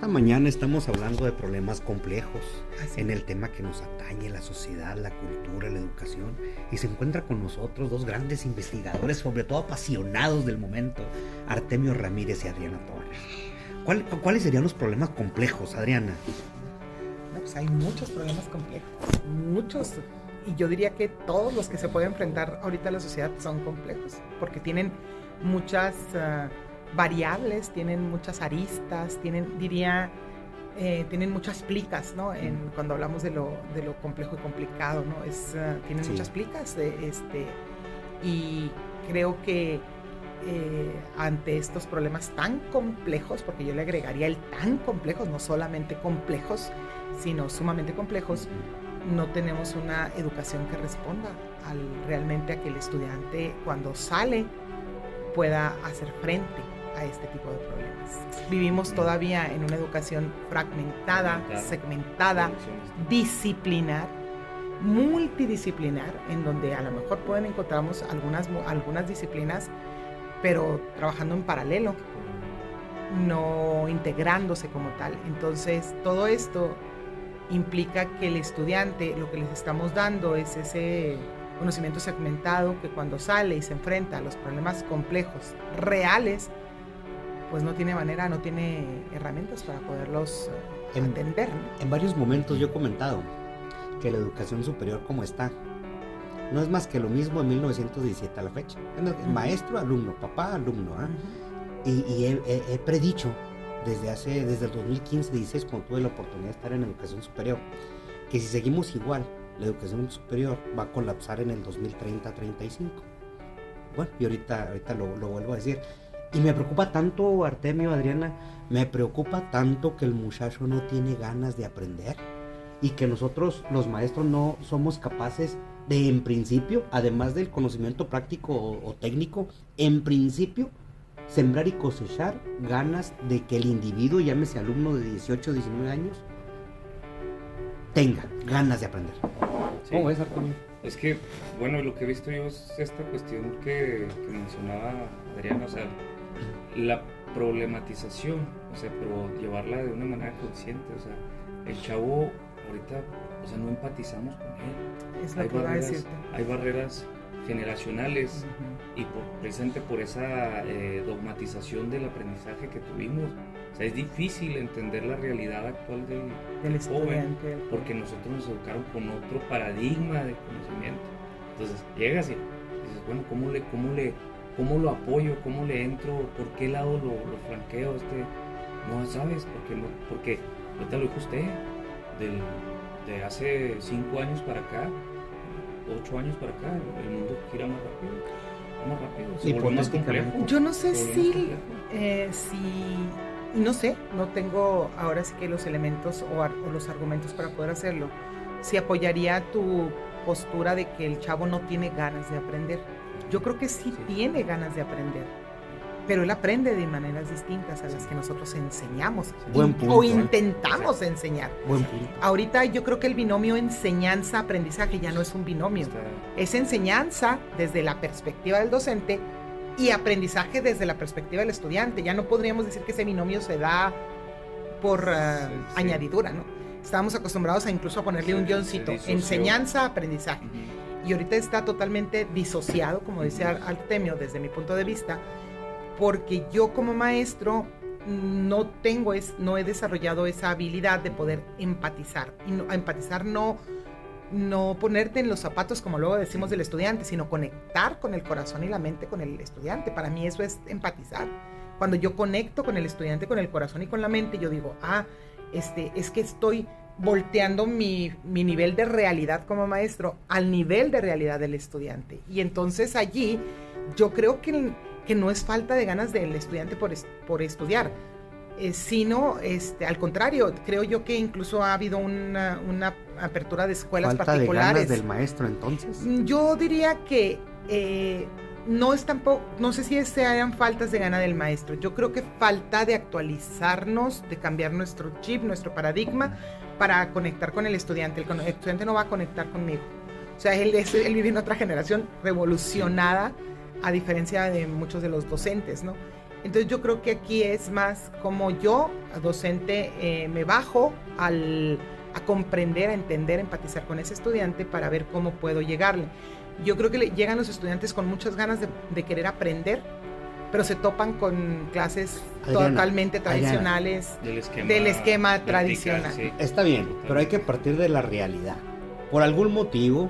Esta mañana estamos hablando de problemas complejos Así en el tema que nos atañe, la sociedad, la cultura, la educación. Y se encuentra con nosotros dos grandes investigadores, sobre todo apasionados del momento, Artemio Ramírez y Adriana Torres. ¿Cuáles serían los problemas complejos, Adriana? No, pues hay muchos problemas complejos, muchos, y yo diría que todos los que se pueden enfrentar ahorita a la sociedad son complejos, porque tienen muchas variables, tienen muchas aristas, tienen muchas plicas, ¿no? Cuando hablamos de lo complejo y complicado, ¿no? Tienen muchas plicas, y creo que ante estos problemas tan complejos, porque yo le agregaría el tan complejos, no solamente complejos, sino sumamente complejos, no tenemos una educación que responda realmente a que el estudiante cuando sale pueda hacer frente a este tipo de problemas. Vivimos todavía en una educación fragmentada, segmentada, disciplinar, multidisciplinar, en donde a lo mejor encontramos algunas disciplinas, pero trabajando en paralelo, no integrándose como tal. Entonces, todo esto implica que el estudiante, lo que les estamos dando es ese conocimiento segmentado que cuando sale y se enfrenta a los problemas complejos, reales, pues no tiene manera, no tiene herramientas para poderlos atender, ¿no? En varios momentos yo he comentado que la educación superior como está, no es más que lo mismo en 1917 a la fecha. Maestro, alumno, papá, alumno. Y he predicho desde el 2015-16, cuando tuve la oportunidad de estar en educación superior, que si seguimos igual, la educación superior va a colapsar en el 2030-35. Bueno, y ahorita lo vuelvo a decir. Y me preocupa tanto, Artemio, Adriana, me preocupa tanto que el muchacho no tiene ganas de aprender y que nosotros, los maestros, no somos capaces de, en principio, además del conocimiento práctico o técnico, en principio, sembrar y cosechar ganas de que el individuo, llámese alumno de 18 o 19 años, tenga ganas de aprender. Sí. ¿Cómo ves, Artemio? Es que, bueno, lo que he visto yo es esta cuestión que mencionaba Adriana, o sea, la problematización, o sea, pero llevarla de una manera consciente, o sea, el chavo ahorita, o sea, no empatizamos con él. Es lo que iba a decirte. Hay barreras generacionales y precisamente por esa dogmatización del aprendizaje que tuvimos. O sea, es difícil entender la realidad actual del joven, porque nosotros nos educaron con otro paradigma de conocimiento. Entonces llegas y dices, bueno, ¿cómo lo apoyo? ¿Cómo le entro? ¿Por qué lado lo flanqueo? No sabes, porque ahorita lo dijo usted, de hace 5 años para acá, 8 años para acá, el mundo gira más rápido, se vuelve más complejo. Yo no sé no sé, no tengo ahora sí que los elementos o los argumentos para poder hacerlo. Si apoyaría tu postura de que el chavo no tiene ganas de aprender. Yo creo que sí tiene ganas de aprender, pero él aprende de maneras distintas a las que nosotros enseñamos. Buen punto, o intentamos enseñar. Buen punto. Ahorita yo creo que el binomio enseñanza-aprendizaje ya no es un binomio. Es enseñanza desde la perspectiva del docente y aprendizaje desde la perspectiva del estudiante. Ya no podríamos decir que ese binomio se da por añadidura, ¿no? Estábamos acostumbrados incluso a ponerle un guioncito, enseñanza-aprendizaje. Y ahorita está totalmente disociado, como decía Artemio, desde mi punto de vista, porque yo como maestro no he desarrollado esa habilidad de poder empatizar. Y empatizar no ponerte en los zapatos, como luego decimos, del estudiante, sino conectar con el corazón y la mente con el estudiante. Para mí eso es empatizar. Cuando yo conecto con el estudiante, con el corazón y con la mente, yo digo, es que estoy volteando mi nivel de realidad como maestro al nivel de realidad del estudiante. Y entonces allí yo creo que no es falta de ganas del estudiante por estudiar, sino al contrario, creo yo que incluso ha habido una apertura de escuelas particulares. ¿Falta de ganas del maestro entonces? Yo diría que no sé si sean faltas de gana del maestro. Yo creo que falta de actualizarnos, de cambiar nuestro chip, nuestro paradigma para conectar con el estudiante. El estudiante no va a conectar conmigo. O sea, él vive en otra generación revolucionada, a diferencia de muchos de los docentes, ¿no? Entonces yo creo que aquí es más como yo, docente, me bajo a comprender, a entender, a empatizar con ese estudiante para ver cómo puedo llegarle. Yo creo que llegan los estudiantes con muchas ganas de querer aprender, pero se topan con clases totalmente tradicionales, del esquema tradicional. Sí. Está bien, pero hay que partir de la realidad. Por algún motivo,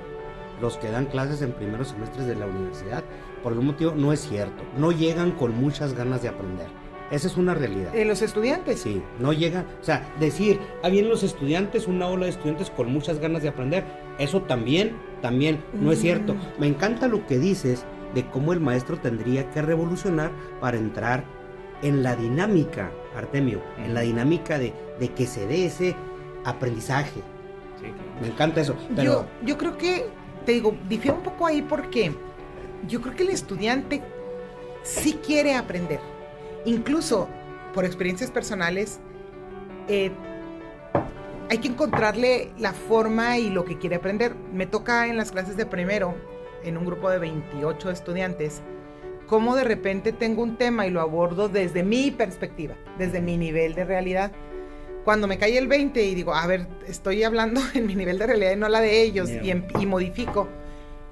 los que dan clases en primeros semestres de la universidad, por algún motivo no es cierto, no llegan con muchas ganas de aprender. Esa es una realidad. ¿Los estudiantes? Sí, no llegan, o sea, decir, vienen los estudiantes, una ola de estudiantes con muchas ganas de aprender, eso también no es cierto. Me encanta lo que dices de cómo el maestro tendría que revolucionar para entrar en la dinámica, Artemio, en la dinámica de que se dé ese aprendizaje. Sí, claro. Me encanta eso. Pero yo creo que, te digo, difiero un poco ahí porque yo creo que el estudiante sí quiere aprender. Incluso por experiencias personales, hay que encontrarle la forma y lo que quiere aprender. Me toca en las clases de primero, en un grupo de 28 estudiantes, cómo de repente tengo un tema y lo abordo desde mi perspectiva, desde mi nivel de realidad. Cuando me cae el 20 y digo, a ver, estoy hablando en mi nivel de realidad y no la de ellos, y modifico.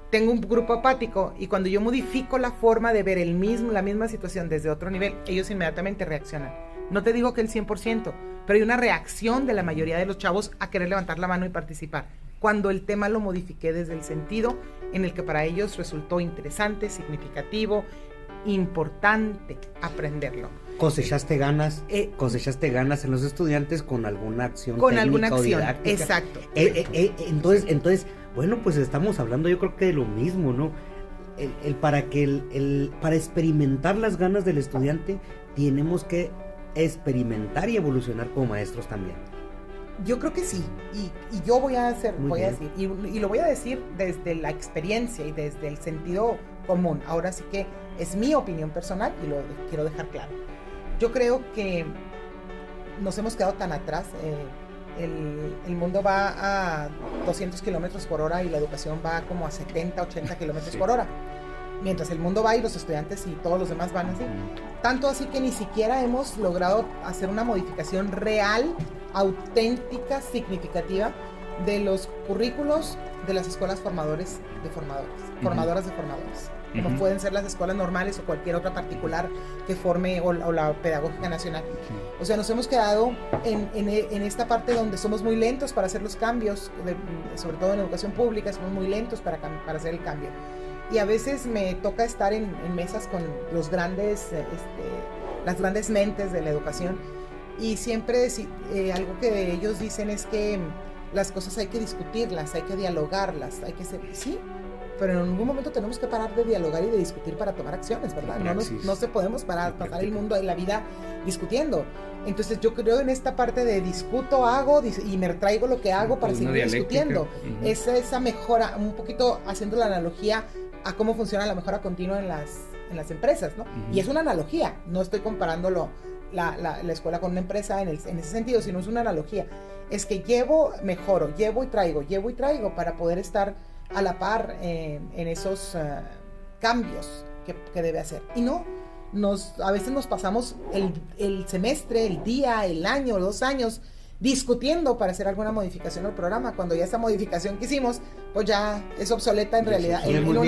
Tengo un grupo apático y cuando yo modifico la forma de ver la misma situación desde otro nivel, ellos inmediatamente reaccionan. No te digo que el 100%, pero hay una reacción de la mayoría de los chavos a querer levantar la mano y participar. Cuando el tema lo modifiqué desde el sentido en el que para ellos resultó interesante, significativo, importante aprenderlo. Cosechaste ganas en los estudiantes con alguna acción con técnica alguna acción, o didáctica. Exacto. Entonces, bueno, pues estamos hablando yo creo que de lo mismo, ¿no? Para experimentar las ganas del estudiante, tenemos que experimentar y evolucionar como maestros también. Yo creo que sí, y yo voy a decir, y lo voy a decir desde la experiencia y desde el sentido común. Ahora sí que es mi opinión personal y lo quiero dejar claro. Yo creo que nos hemos quedado tan atrás. El mundo va a 200 kilómetros por hora y la educación va como a 70, 80 kilómetros por hora. Mientras el mundo va y los estudiantes y todos los demás van así. Tanto así que ni siquiera hemos logrado hacer una modificación real, auténtica, significativa de los currículos de las escuelas formadoras de formadores, como pueden ser las escuelas normales o cualquier otra particular que forme o la pedagógica nacional. O sea, nos hemos quedado en esta parte donde somos muy lentos para hacer los cambios, sobre todo en educación pública, somos muy lentos para hacer el cambio. Y a veces me toca estar en mesas con las grandes mentes de la educación y siempre algo que ellos dicen es que las cosas hay que discutirlas, hay que dialogarlas, hay que ser... Sí, pero en algún momento tenemos que parar de dialogar y de discutir para tomar acciones, ¿verdad? No se podemos pasar el mundo y la vida discutiendo. Entonces yo creo en esta parte de discuto, hago y me traigo lo que hago para seguir discutiendo. Esa mejora, un poquito haciendo la analogía a cómo funciona la mejora continua en las empresas, ¿no? Y es una analogía, no estoy comparándolo la escuela con una empresa en ese sentido, sino es una analogía. Es que mejoro, llevo y traigo para poder estar a la par en esos cambios que debe hacer. Y a veces nos pasamos el semestre, el día, el año, 2 años discutiendo para hacer alguna modificación al programa, cuando ya esa modificación que hicimos, pues ya es obsoleta en realidad, en un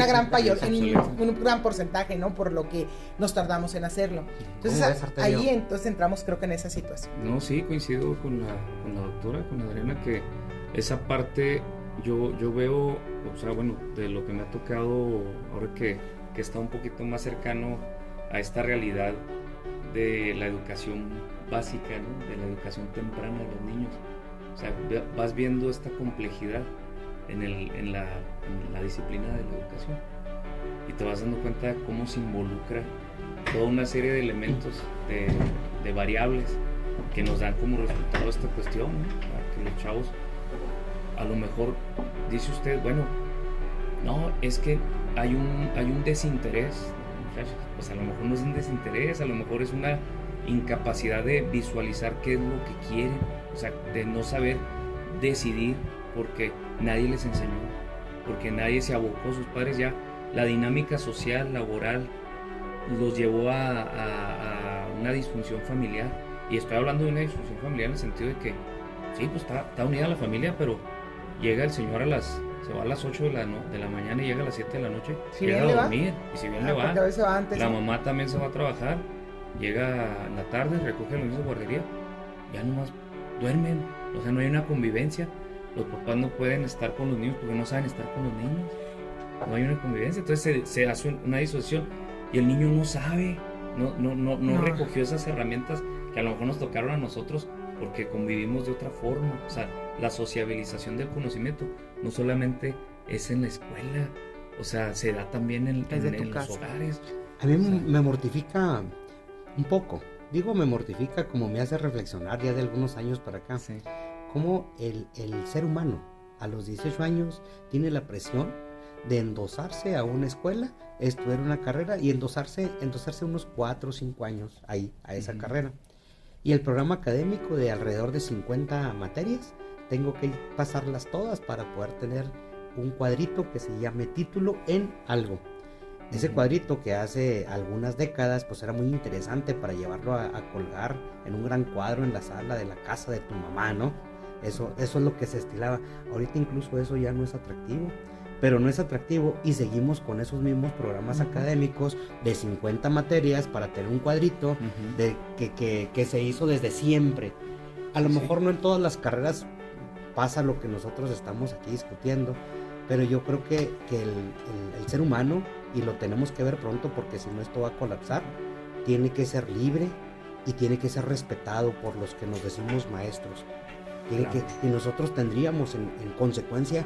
gran porcentaje, ¿no? Por lo que nos tardamos en hacerlo. Entonces ahí entramos creo que en esa situación. No, sí, coincido con la doctora, con Adriana, que esa parte yo veo, o sea, bueno, de lo que me ha tocado ahora que está un poquito más cercano a esta realidad de la educación básica, ¿no? De la educación temprana de los niños. O sea, vas viendo esta complejidad en la disciplina de la educación y te vas dando cuenta de cómo se involucra toda una serie de elementos, de variables que nos dan como resultado esta cuestión, ¿no? Para que los chavos, a lo mejor dice usted, bueno, no, es que hay un desinterés, pues a lo mejor no es un desinterés, a lo mejor es una incapacidad de visualizar qué es lo que quieren, o sea, de no saber decidir porque nadie les enseñó, porque nadie se abocó, sus padres ya, la dinámica social, laboral, los llevó a una disfunción familiar. Y estoy hablando de una disfunción familiar en el sentido de que, sí, pues está unida la familia, pero llega el señor se va a las 8 de la mañana y llega a las 7 de la noche, Si llega bien a le dormir, y si bien le va, porque a veces va antes, la ¿no? mamá también se va a trabajar, llega en la tarde, recoge a los niños de guardería, ya nomás duermen, o sea, no hay una convivencia, los papás no pueden estar con los niños porque no saben estar con los niños, no hay una convivencia, entonces se hace una disociación y el niño no sabe, no recogió esas herramientas que a lo mejor nos tocaron a nosotros porque convivimos de otra forma. O sea, la sociabilización del conocimiento no solamente es en la escuela, o sea, se da también en los hogares. A mí me mortifica un poco, digo me mortifica como me hace reflexionar ya de algunos años para acá, Sí. cómo el ser humano a los 18 años tiene la presión de endosarse a una escuela, estudiar una carrera y endosarse unos 4 o 5 años ahí, a esa carrera. Y el programa académico de alrededor de 50 materias, tengo que pasarlas todas para poder tener un cuadrito que se llame título en algo. Ese cuadrito que hace algunas décadas pues era muy interesante para llevarlo a colgar en un gran cuadro en la sala de la casa de tu mamá, ¿no? Eso es lo que se estilaba. Ahorita incluso eso ya no es atractivo. Pero no es atractivo y seguimos con esos mismos programas académicos de 50 materias para tener un cuadrito de que se hizo desde siempre. A lo mejor no en todas las carreras pasa lo que nosotros estamos aquí discutiendo, pero yo creo que el ser humano, y lo tenemos que ver pronto porque si no esto va a colapsar, tiene que ser libre y tiene que ser respetado por los que nos decimos maestros. Y nosotros tendríamos en consecuencia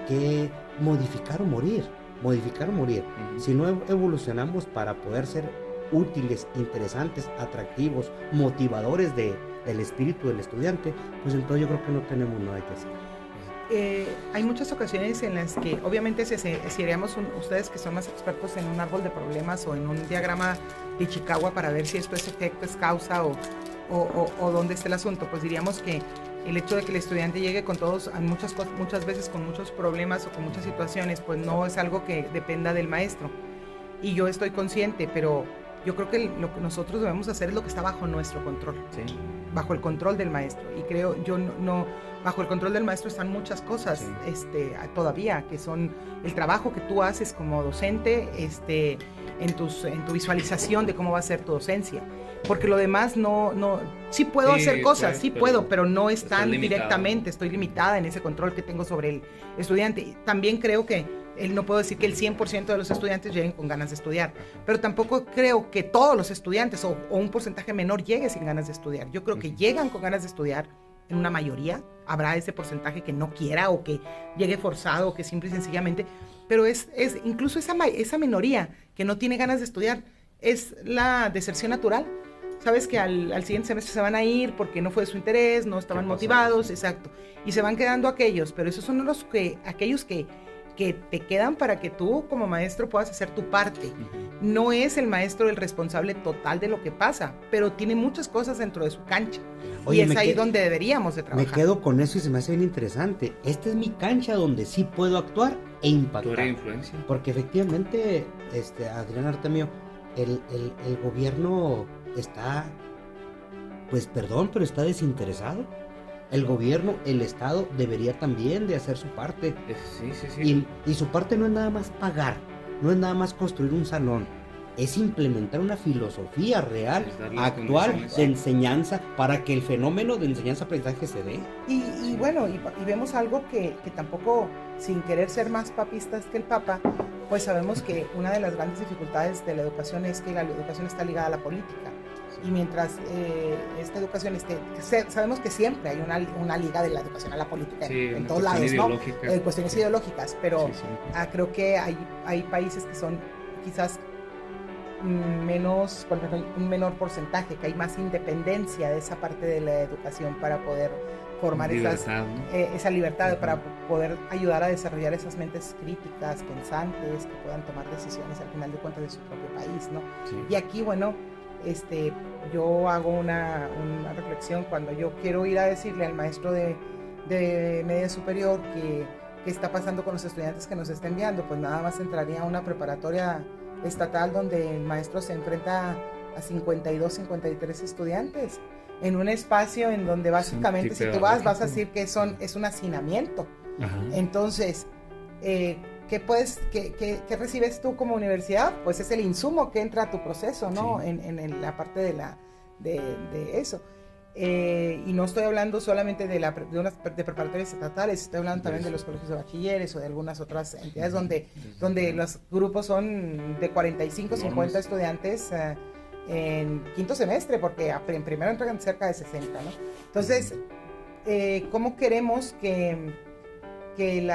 que modificar o morir. Si no evolucionamos para poder ser útiles, interesantes, atractivos, motivadores del espíritu del estudiante, pues entonces yo creo que no tenemos nada que hacer. Hay muchas ocasiones en las que obviamente si haríamos ustedes que son más expertos en un árbol de problemas o en un diagrama de Ishikawa para ver si esto es efecto, es causa o dónde está el asunto, pues diríamos que el hecho de que el estudiante llegue con todos, muchas veces con muchos problemas o con muchas situaciones, pues no es algo que dependa del maestro. Y yo estoy consciente, pero yo creo que lo que nosotros debemos hacer es lo que está bajo nuestro control, Sí. bajo el control del maestro. Y creo, bajo el control del maestro están muchas cosas todavía, que son el trabajo que tú haces como docente, en tu visualización de cómo va a ser tu docencia. Porque lo demás sí puedo hacer cosas, sí puedo, pero no es tan directamente, estoy limitada en ese control que tengo sobre el estudiante. También creo que no puedo decir que el 100% de los estudiantes lleguen con ganas de estudiar, pero tampoco creo que todos los estudiantes o un porcentaje menor llegue sin ganas de estudiar. Yo creo que llegan con ganas de estudiar en una mayoría, habrá ese porcentaje que no quiera o que llegue forzado o que simple y sencillamente, pero es incluso esa minoría que no tiene ganas de estudiar es la deserción natural. Sabes que al siguiente semestre se van a ir porque no fue de su interés, no estaban motivados, exacto, y se van quedando aquellos, pero esos son aquellos que te quedan para que tú como maestro puedas hacer tu parte. No es el maestro el responsable total de lo que pasa, pero tiene muchas cosas dentro de su cancha. Oye, y es ahí donde deberíamos de trabajar. Me quedo con eso y se me hace bien interesante. Esta es mi cancha donde sí puedo actuar e impactar. Tu área de influencia. Porque efectivamente, Adrián Artemio, el gobierno está, pues perdón, pero está desinteresado. El gobierno, el Estado debería también de hacer su parte. Sí. Y su parte no es nada más pagar, no es nada más construir un salón, es implementar una filosofía real, actual, de enseñanza, para que el fenómeno de enseñanza-aprendizaje se dé. Y bueno, y vemos algo que tampoco, sin querer ser más papistas que el Papa, pues sabemos que una de las grandes dificultades de la educación es que la educación está ligada a la política. Y mientras esta educación sabemos que siempre hay una liga de la educación a la política en todos lados, ¿no? Cuestiones ideológicas, pero creo que hay países que son quizás un menor porcentaje, que hay más independencia de esa parte de la educación para poder formar esa libertad, para poder ayudar a desarrollar esas mentes críticas, pensantes, que puedan tomar decisiones al final de cuentas de su propio país, ¿no? Y aquí, bueno, yo hago una reflexión cuando yo quiero ir a decirle al maestro de media superior qué está pasando con los estudiantes que nos está enviando, pues nada más entraría a una preparatoria estatal donde el maestro se enfrenta a 52, 53 estudiantes en un espacio en donde básicamente si tú vas a decir que es un hacinamiento. Ajá. Entonces, ¿qué recibes tú como universidad? Pues es el insumo que entra a tu proceso, ¿no? Sí. En la parte de eso. Y no estoy hablando solamente de preparatorias estatales, estoy hablando también de los colegios de bachilleres o de algunas otras entidades donde los grupos son de 45, 50 estudiantes en quinto semestre, porque en primero entran cerca de 60, ¿no? Entonces, ¿cómo queremos que el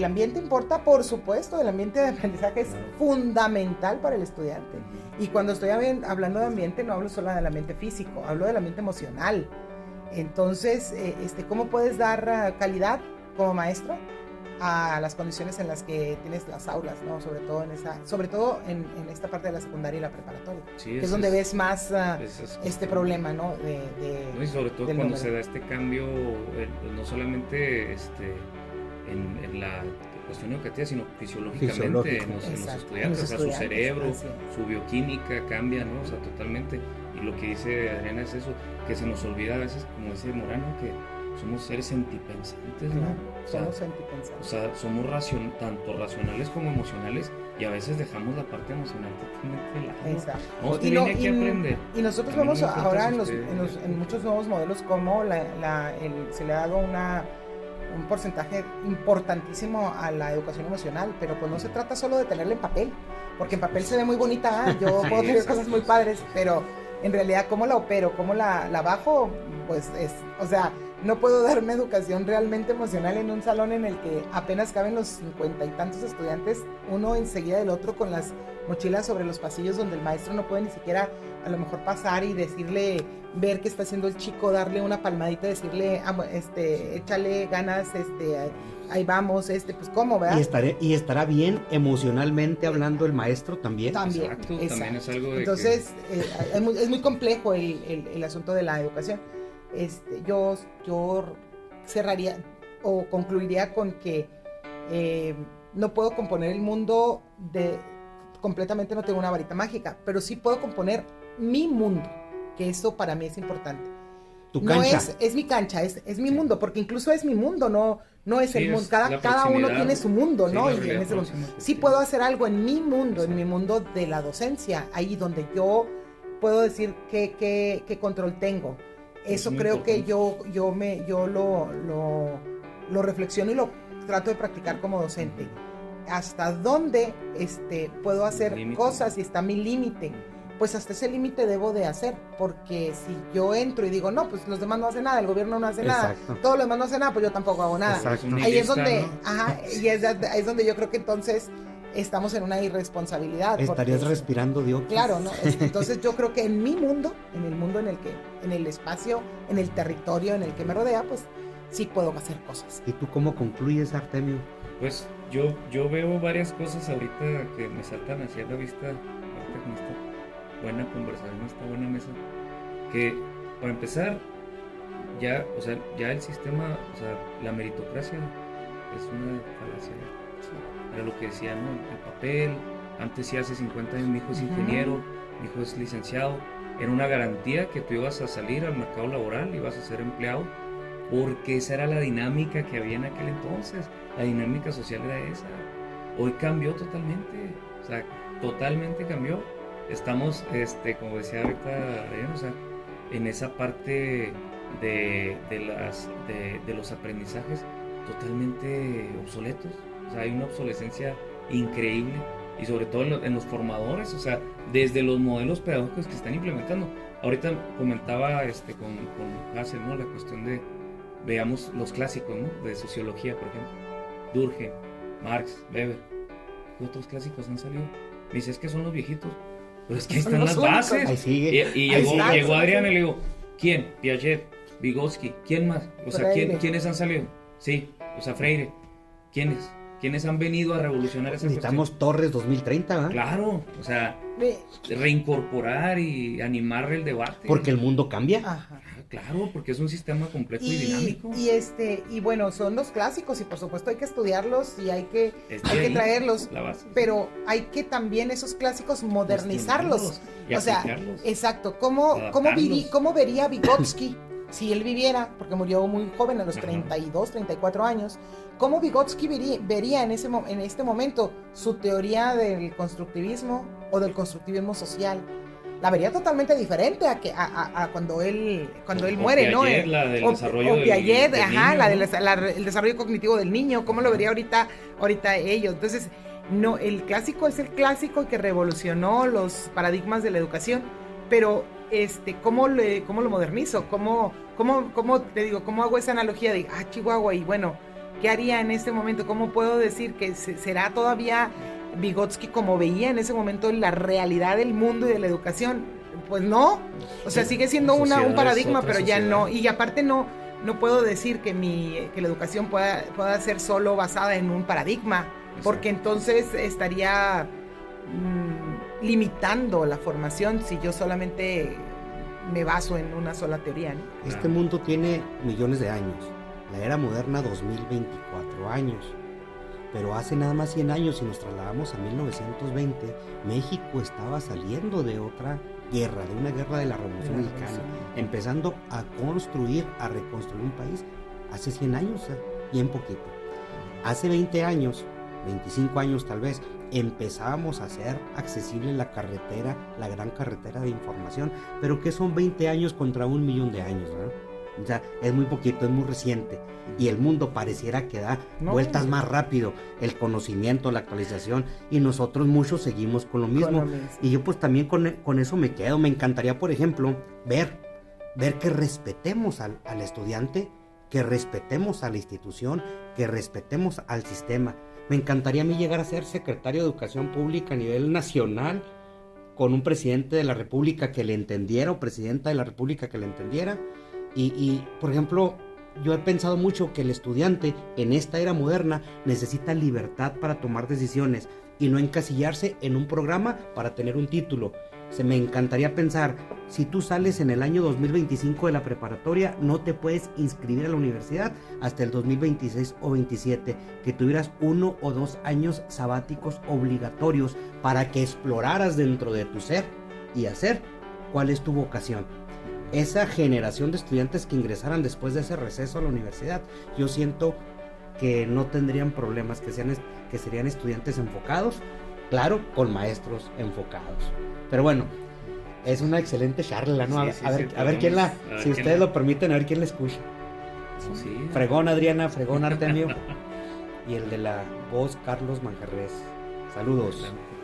ambiente importa? Por supuesto, el ambiente de aprendizaje es fundamental para el estudiante. Y cuando estoy hablando de ambiente, no hablo solo del ambiente físico, hablo del ambiente emocional. Entonces, ¿cómo puedes dar calidad como maestro a las condiciones en las que tienes las aulas, ¿no? Sobre todo en esta parte de la secundaria y la preparatoria, sí, que es donde ves más este problema, ¿no? No, y sobre todo cuando se da este cambio, no solamente en la cuestión educativa, sino fisiológicamente en los estudiantes, o sea, su cerebro, su bioquímica cambia, ¿no? O sea, totalmente. Y lo que dice Adriana es eso, que se nos olvida a veces, como dice Morano, que somos seres sentipensantes, ¿no? Somos sentipensantes. O sea, somos tanto racionales como emocionales, y a veces dejamos la parte emocional totalmente de lado. Exacto. No, usted viene aquí a aprender. Y nosotros vemos ahora en muchos nuevos modelos cómo se le ha dado un porcentaje importantísimo a la educación emocional, pero pues no se trata solo de tenerla en papel, porque en papel se ve muy bonita, yo puedo tener cosas muy padres, pero en realidad cómo la opero, cómo la bajo, pues o sea, no puedo dar una educación realmente emocional en un salón en el que apenas caben los 50 y tantos estudiantes, uno enseguida del otro con las mochilas sobre los pasillos, donde el maestro no puede ni siquiera a lo mejor pasar y decirle, ver qué está haciendo el chico, darle una palmadita, decirle, échale ganas, ahí vamos, pues cómo, ¿verdad? Y estará bien emocionalmente hablando el maestro también. Exacto. También es algo de entonces, es muy complejo el asunto de la educación. Yo cerraría o concluiría con que no puedo componer el mundo completamente, no tengo una varita mágica, pero sí puedo componer mi mundo, que eso para mí es importante. Tu cancha. No es mi cancha, es mi mundo, porque incluso es mi mundo, no es el mundo, cada uno tiene su mundo, ¿no? Y en ese mundo. Sí puedo hacer algo en mi mundo de la docencia, ahí donde yo puedo decir qué control tengo. Eso creo que yo lo reflexiono y lo trato de practicar como docente. Hasta dónde puedo hacer cosas y está mi límite. Pues hasta ese límite debo de hacer, porque si yo entro y digo, no, pues los demás no hacen nada, el gobierno no hace nada, todos los demás no hacen nada, pues yo tampoco hago nada. Ahí es donde, ahí es donde yo creo que entonces estamos en una irresponsabilidad. Estarías respirando dióxido. Claro, ¿no? Entonces yo creo que en mi mundo, en el mundo en el espacio, en el territorio en el que me rodea, pues sí puedo hacer cosas. ¿Y tú cómo concluyes, Artemio? Pues yo veo varias cosas ahorita que me saltan hacia la vista, ahorita con esta buena conversación, esta buena mesa, que para empezar, ya el sistema, o sea, la meritocracia es una falacia. Era lo que decía, ¿no? El papel, antes sí hace 50 años mi hijo es ingeniero, mi hijo es licenciado, era una garantía que tú ibas a salir al mercado laboral, ibas a ser empleado, porque esa era la dinámica que había en aquel entonces, la dinámica social era esa. Hoy cambió totalmente, o sea, totalmente cambió. Estamos, como decía ahorita Adrián, o sea, en esa parte de los aprendizajes totalmente obsoletos. O sea, hay una obsolescencia increíble, y sobre todo en los formadores, o sea, desde los modelos pedagógicos que están implementando. Ahorita comentaba con Hassel, ¿no? La cuestión de, veamos los clásicos, ¿no? De sociología, por ejemplo, Durkheim, Marx, Weber. ¿Qué otros clásicos han salido? Me dice, es que son los viejitos, pero es que ahí están las bases. Ahí sigue. Y llegó Adrián y le digo, ¿quién? Piaget, Vygotsky, ¿quién más? O sea, ¿quiénes han salido? Sí, o sea, Freire, ¿quiénes han venido a revolucionar esa Necesitamos cuestión? Torres 2030, ¿verdad? Claro, o sea, reincorporar y animar el debate. Porque el mundo cambia. Ajá. Claro, porque es un sistema complejo y dinámico. Y bueno, son los clásicos y por supuesto hay que estudiarlos y hay que traerlos, pero hay que también esos clásicos modernizarlos. Y o sea, exacto, ¿cómo vería Vygotsky si él viviera, porque murió muy joven a los 32, 34 años? ¿Cómo Vygotsky vería en este momento su teoría del constructivismo o del constructivismo social? La vería totalmente diferente a cuando él muere, ¿no? La del desarrollo Piaget, del niño, el desarrollo cognitivo del niño, ¿cómo lo vería ahorita ellos? Entonces, no, el clásico es el clásico que revolucionó los paradigmas de la educación, pero ¿cómo lo modernizo? ¿Cómo te digo? ¿Cómo hago esa analogía de Chihuahua? Y bueno, ¿qué haría en este momento? ¿Cómo puedo decir que será todavía Vygotsky como veía en ese momento la realidad del mundo y de la educación? Pues no, o sea, sigue siendo un paradigma, pero ya no, y aparte no puedo decir que la educación pueda ser solo basada en un paradigma, porque entonces estaría limitando la formación si yo solamente me baso en una sola teoría, ¿no? Este mundo tiene millones de años, la era moderna 2024 años. Pero hace nada más 100 años, si nos trasladamos a 1920, México estaba saliendo de otra guerra, de una guerra de la Revolución Mexicana, empezando a reconstruir un país hace 100 años, bien poquito. Hace 20 años, 25 años tal vez, empezábamos a hacer accesible la gran carretera de información, pero que son 20 años contra 1 millón de años, ¿no? O sea, es muy poquito, es muy reciente. Y el mundo pareciera que da vueltas más rápido. El conocimiento, la actualización. Y nosotros muchos seguimos con lo mismo. Y yo pues también con eso me quedo. Me encantaría, por ejemplo, ver que respetemos al estudiante, que respetemos a la institución, que respetemos al sistema. Me encantaría a mí llegar a ser secretario de Educación Pública a nivel nacional, con un presidente de la República que le entendiera, o presidenta de la República que le entendiera. Y, por ejemplo, yo he pensado mucho que el estudiante en esta era moderna necesita libertad para tomar decisiones y no encasillarse en un programa para tener un título. Me encantaría pensar, si tú sales en el año 2025 de la preparatoria, no te puedes inscribir a la universidad hasta el 2026 o 27, que tuvieras 1 o 2 años sabáticos obligatorios para que exploraras dentro de tu ser y hacer cuál es tu vocación. Esa generación de estudiantes que ingresaran después de ese receso a la universidad, yo siento que no tendrían problemas, que serían estudiantes enfocados, claro, con maestros enfocados. Pero bueno, es una excelente charla, ¿no? Sí, a ver quién si ustedes lo permiten, a ver quién la escucha. Sí. Fregón Adriana, fregón Artemio y el de la voz Carlos Manjarres. Saludos. Claro.